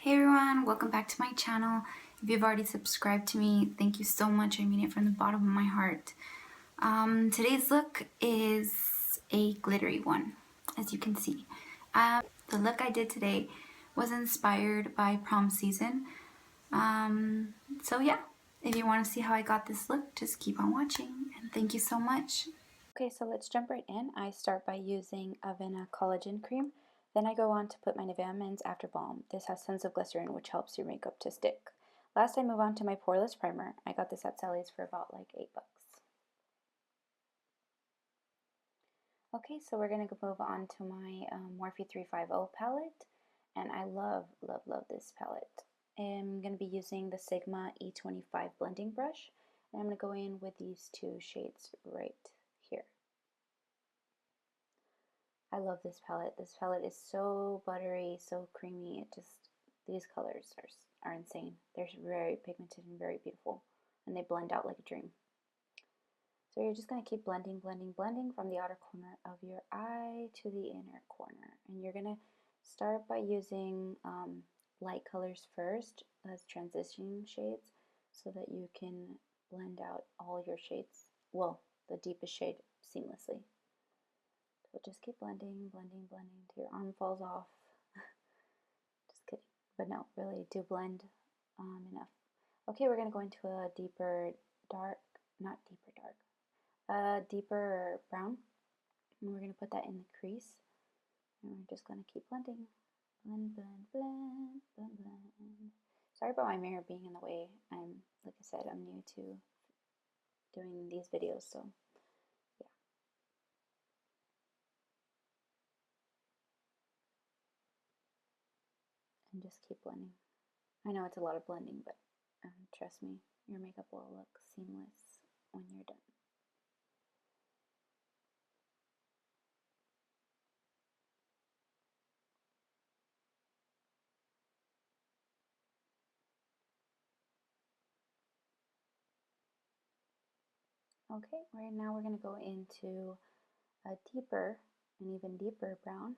Hey everyone, welcome back to my channel. If you've already subscribed to me, thank you so much. I mean it from the bottom of my heart. Today's look is a glittery one, as you can see. The look I did today was inspired by prom season. So yeah, if you want to see how I got this look, just keep on watching, and thank you so much. Okay, so let's jump right in. I start by using Avena Collagen Cream. Then I go on to put my Nivea Men's After Balm. This has tons of glycerin, which helps your makeup to stick. Last I move on to my poreless primer. I got this at Sally's for about like $8. Okay, so we're going to move on to my Morphe 350 palette. And I love this palette. I'm going to be using the Sigma E25 blending brush. And I'm going to go in with these two shades right here. I love this palette. This palette is so buttery, so creamy. These colors are insane. They're very pigmented and very beautiful, and they blend out like a dream. So you're just going to keep blending from the outer corner of your eye to the inner corner. And you're going to start by using light colors first as transition shades so that you can blend out all your shades, well, the deepest shade seamlessly. So just keep blending till your arm falls off. Just kidding. But no, really do blend enough. Okay, we're going to go into a deeper brown. And we're going to put that in the crease. And we're just going to keep blending. Blend. Sorry about my mirror being in the way. Like I said, I'm new to doing these videos, so yeah. And just keep blending. I know it's a lot of blending, but trust me, your makeup will look seamless when you're done. Okay, right now we're going to go into a deeper, an even deeper brown,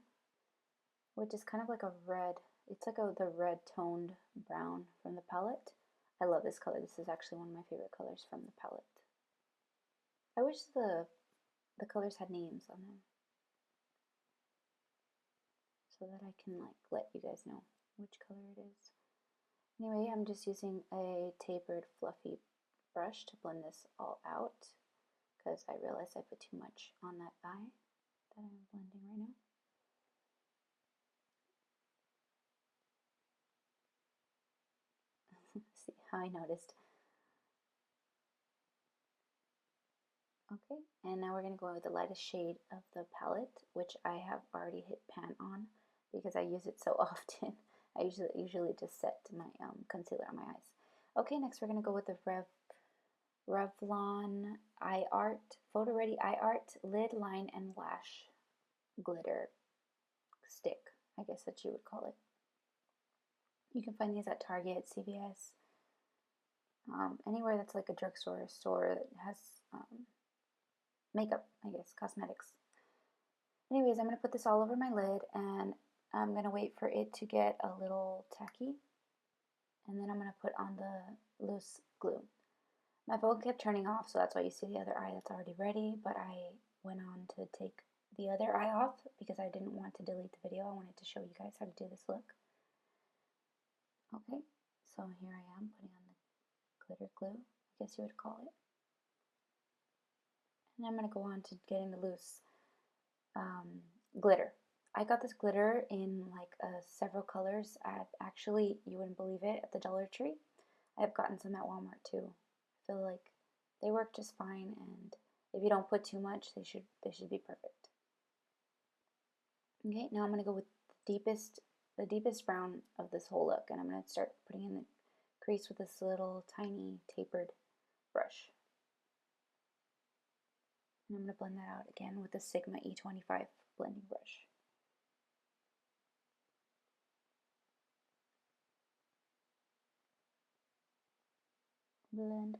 which is kind of like a red. It's like the red toned brown from the palette. I love this color. This is actually one of my favorite colors from the palette. I wish the colors had names on them so that I can like let you guys know which color it is. Anyway, I'm just using a tapered fluffy brush to blend this all out because I realized I put too much on that eye that I'm blending right now. See how I noticed. Okay, and now we're going to go with the lightest shade of the palette, which I have already hit pan on because I use it so often. I usually just set my concealer on my eyes. Okay, next we're going to go with the Revlon Eye Art, Photo Ready Eye Art Lid, Line, and Lash Glitter Stick, I guess that you would call it. You can find these at Target, CVS, anywhere that's like a drugstore or store that has makeup, I guess, cosmetics. Anyways, I'm going to put this all over my lid, and I'm going to wait for it to get a little tacky, and then I'm going to put on the loose glue. My phone kept turning off, so that's why you see the other eye that's already ready, but I went on to take the other eye off because I didn't want to delete the video. I wanted to show you guys how to do this look. Okay, so here I am putting on the glitter glue, I guess you would call it. And I'm going to go on to getting the loose glitter. I got this glitter in like several colors at, actually, you wouldn't believe it, at the Dollar Tree. I have gotten some at Walmart too. I feel like they work just fine, and if you don't put too much, they should be perfect. Okay, now I'm going to go with the deepest brown of this whole look, and I'm going to start putting in the crease with this little tiny tapered brush. And I'm going to blend that out again with the Sigma E25 blending brush. Blend.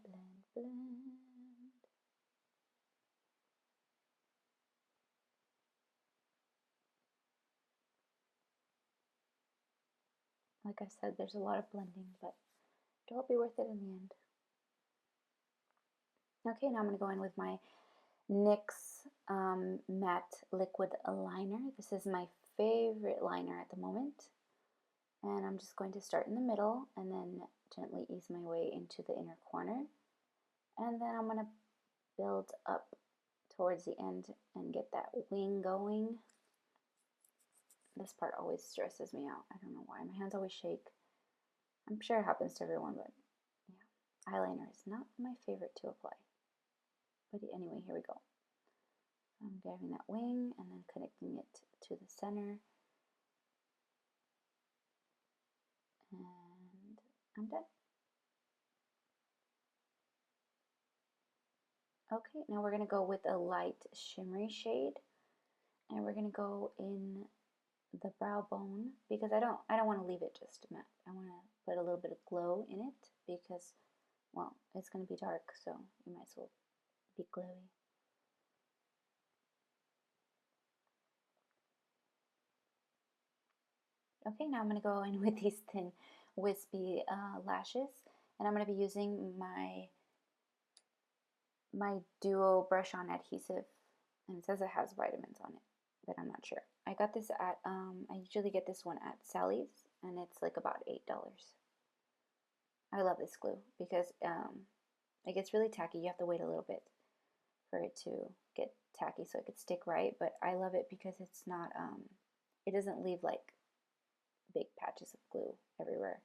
Like I said, there's a lot of blending, but it'll be worth it in the end. Okay, now I'm going to go in with my NYX matte liquid liner. This is my favorite liner at the moment. And I'm just going to start in the middle and then gently ease my way into the inner corner. And then I'm going to build up towards the end and get that wing going. This part always stresses me out. I don't know why. My hands always shake. I'm sure it happens to everyone, but yeah. Eyeliner is not my favorite to apply. But anyway, here we go. I'm grabbing that wing and then connecting it to the center. And I'm done. Okay, now we're going to go with a light shimmery shade. And we're going to go in the brow bone because I don't want to leave it just matte. I want to put a little bit of glow in it because, well, it's going to be dark, so you might as well be glowy. Okay, now I'm going to go in with these thin wispy lashes, and I'm going to be using my Duo brush on adhesive, and it says it has vitamins on it, but I'm not sure. I got this at I usually get this one at Sally's, and it's like about $8. I love this glue because it gets really tacky. You have to wait a little bit for it to get tacky so it could stick right, but I love it because it's not it doesn't leave like big patches of glue everywhere.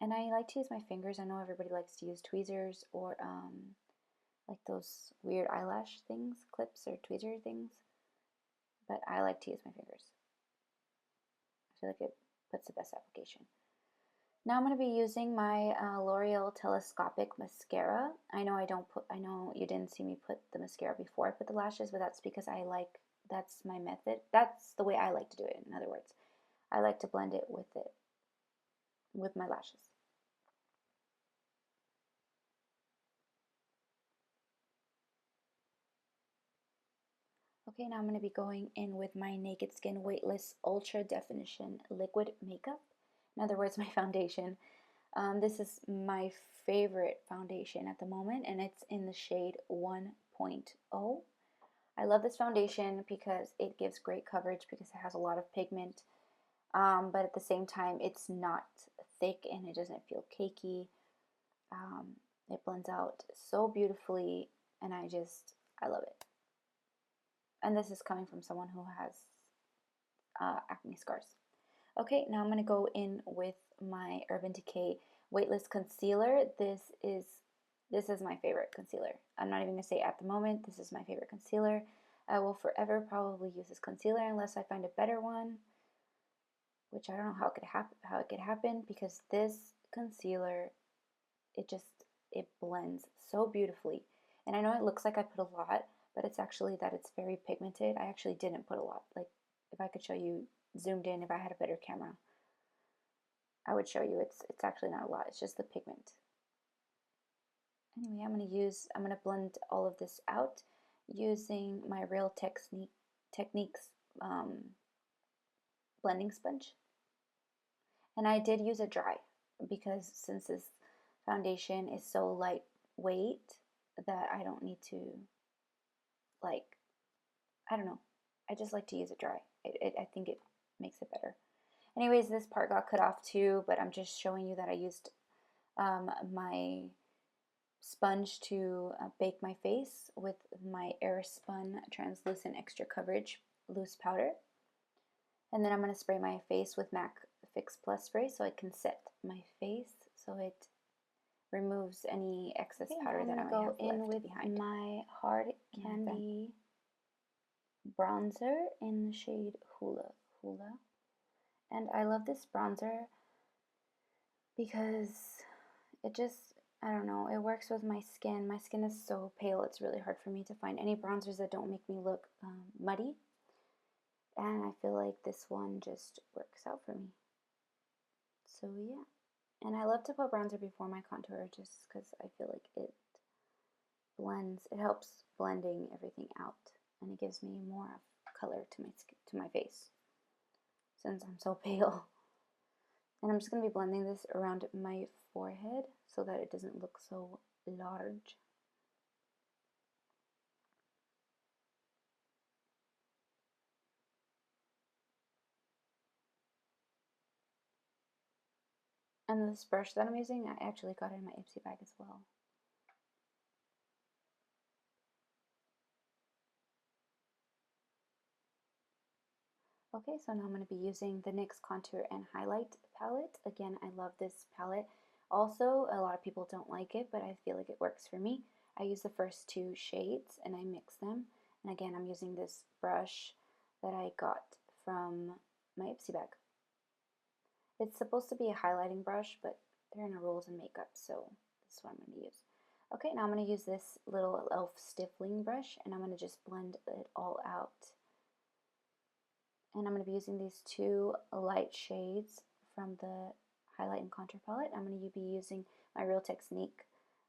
And I like to use my fingers. I know everybody likes to use tweezers or like those weird eyelash things, clips or tweezer things, but I like to use my fingers. I feel like it puts the best application. Now I'm going to be using my L'Oreal Telescopic Mascara. I know you didn't see me put the mascara before I put the lashes, but that's because that's my method. That's the way I like to do it, in other words. I like to blend it with my lashes. Okay, now I'm going to be going in with my Naked Skin Weightless Ultra Definition Liquid Makeup. In other words, my foundation. This is my favorite foundation at the moment, and it's in the shade 1.0. I love this foundation because it gives great coverage because it has a lot of pigment, but at the same time, it's not thick and it doesn't feel cakey. It blends out so beautifully, and I love it. And this is coming from someone who has acne scars. Okay, now I'm going to go in with my Urban Decay Weightless Concealer. This is my favorite concealer. I'm not even going to say at the moment, this is my favorite concealer. I will forever probably use this concealer unless I find a better one, which I don't know how it could happen because this concealer, it blends so beautifully. And I know it looks like I put a lot, but it's actually that it's very pigmented. I actually didn't put a lot. Like, if I could show you zoomed in, if I had a better camera, I would show you it's actually not a lot. It's just the pigment. Anyway, I'm going to blend all of this out using my Real Techniques blending sponge. And I did use a dry because since this foundation is so lightweight that I don't need to, like, I don't know. I just like to use it dry. I think it makes it better. Anyways, this part got cut off too, but I'm just showing you that I used my sponge to bake my face with my Airspun Translucent Extra Coverage Loose Powder. And then I'm going to spray my face with MAC Fix Plus spray so I can set my face so it removes any excess powder that I might have left behind. I'm going to go in with my Hard Candy bronzer in the shade Hula. And I love this bronzer because it just, I don't know, it works with my skin. My skin is so pale, it's really hard for me to find any bronzers that don't make me look muddy. And I feel like this one just works out for me. So yeah. And I love to put bronzer before my contour just because I feel like it helps blending everything out. And it gives me more color to my face. since I'm so pale. And I'm just going to be blending this around my forehead so that it doesn't look so large. And this brush that I'm using, I actually got it in my Ipsy bag as well. Okay, so now I'm going to be using the NYX Contour and Highlight palette. Again, I love this palette. Also, a lot of people don't like it, but I feel like it works for me. I use the first two shades and I mix them. And again, I'm using this brush that I got from my Ipsy bag. It's supposed to be a highlighting brush, but there are no rules in makeup, so this is what I'm going to use. Okay, now I'm going to use this little e.l.f. stippling brush, and I'm going to just blend it all out. And I'm going to be using these two light shades from the highlight and contour palette. I'm going to be using my Real Technique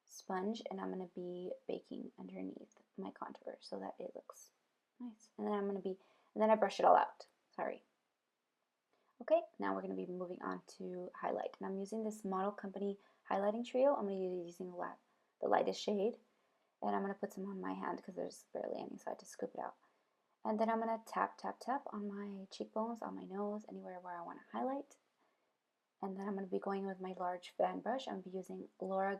sponge, and I'm going to be baking underneath my contour so that it looks nice. And then I brush it all out. Sorry. Okay, now we're going to be moving on to highlight. And I'm using this Model Company highlighting trio. I'm going to be using the lightest shade. And I'm going to put some on my hand because there's barely any, so I had to scoop it out. And then I'm going to tap, tap, tap on my cheekbones, on my nose, anywhere where I want to highlight. And then I'm going to be going with my large fan brush. I'm going to be using Loreal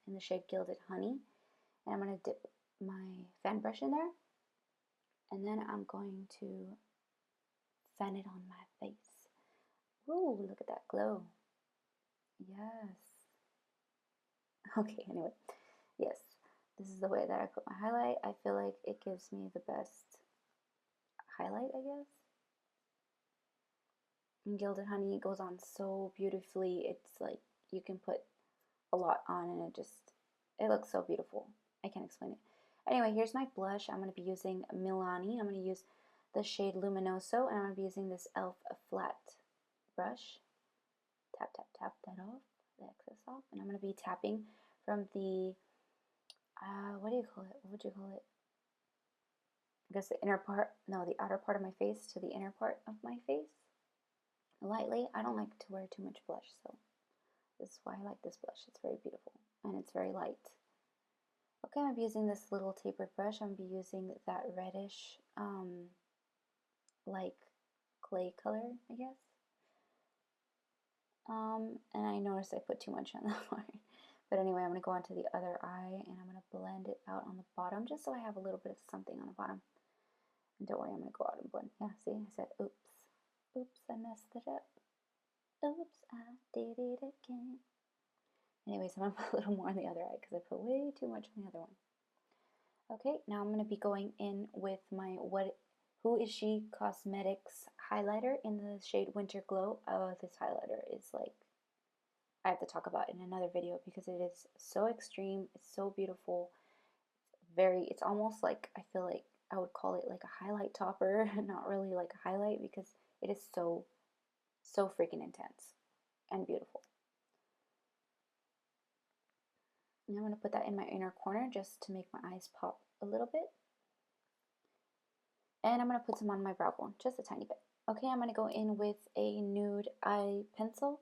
in the shade Gilded Honey. And I'm going to dip my fan brush in there. And then I'm going to fan it on my face. Ooh, look at that glow. Yes. Okay, anyway. Yes, this is the way that I put my highlight. I feel like it gives me the best highlight, I guess. And Gilded Honey goes on so beautifully. It's like you can put a lot on and it looks so beautiful. I can't explain it. Anyway, here's my blush. I'm going to be using Milani. I'm going to use the shade Luminoso, and I'm going to be using this e.l.f. flat brush. Tap, tap, tap that off, the excess off. And I'm going to be tapping from the, what do you call it? What would you call it? I guess the inner part, no, the outer part of my face to the inner part of my face. Lightly. I don't like to wear too much blush, so this is why I like this blush. It's very beautiful, and it's very light. Okay, I'm going to be using this little tapered brush. I'm going to be using that reddish, like clay color, I guess. And I noticed I put too much on that part. But anyway, I'm going to go on to the other eye, and I'm going to blend it out on the bottom, just so I have a little bit of something on the bottom. And don't worry, I'm going to go out and blend. Yeah, see, I said, oops. Oops, I messed it up. Oops, I did it again. Anyways, I'm going to put a little more on the other eye, because I put way too much on the other one. Okay, now I'm going to be going in with my Who Is She Cosmetics highlighter in the shade Winter Glow. Oh, this highlighter is like, I have to talk about it in another video because it is so extreme. It's so beautiful. It's almost like, I feel like I would call it like a highlight topper, not really like a highlight, because it is so freaking intense and beautiful. And I'm going to put that in my inner corner just to make my eyes pop a little bit. And I'm going to put some on my brow bone, just a tiny bit. Okay, I'm going to go in with a nude eye pencil.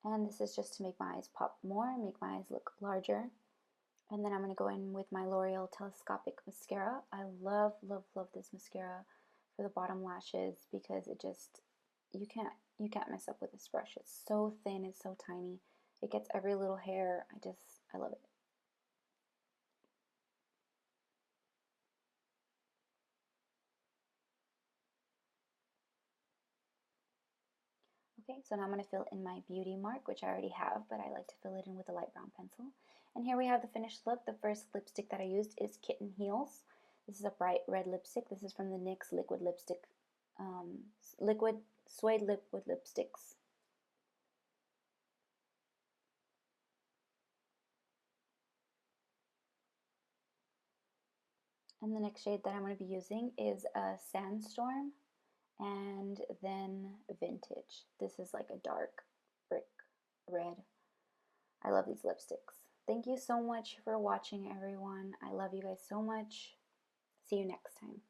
And this is just to make my eyes pop more, make my eyes look larger. And then I'm going to go in with my L'Oreal Telescopic Mascara. I love, love, love this mascara for the bottom lashes because it just, you can't mess up with this brush. It's so thin, it's so tiny. It gets every little hair. I love it. Okay, so now I'm going to fill in my beauty mark, which I already have, but I like to fill it in with a light brown pencil. And here we have the finished look. The first lipstick that I used is Kitten Heels. This is a bright red lipstick. This is from the NYX Liquid Lipstick, Suede Liquid Lipsticks. And the next shade that I'm going to be using is Sandstorm and then Vintage. This is like a dark brick red. I love these lipsticks. Thank you so much for watching, everyone. I love you guys so much. See you next time.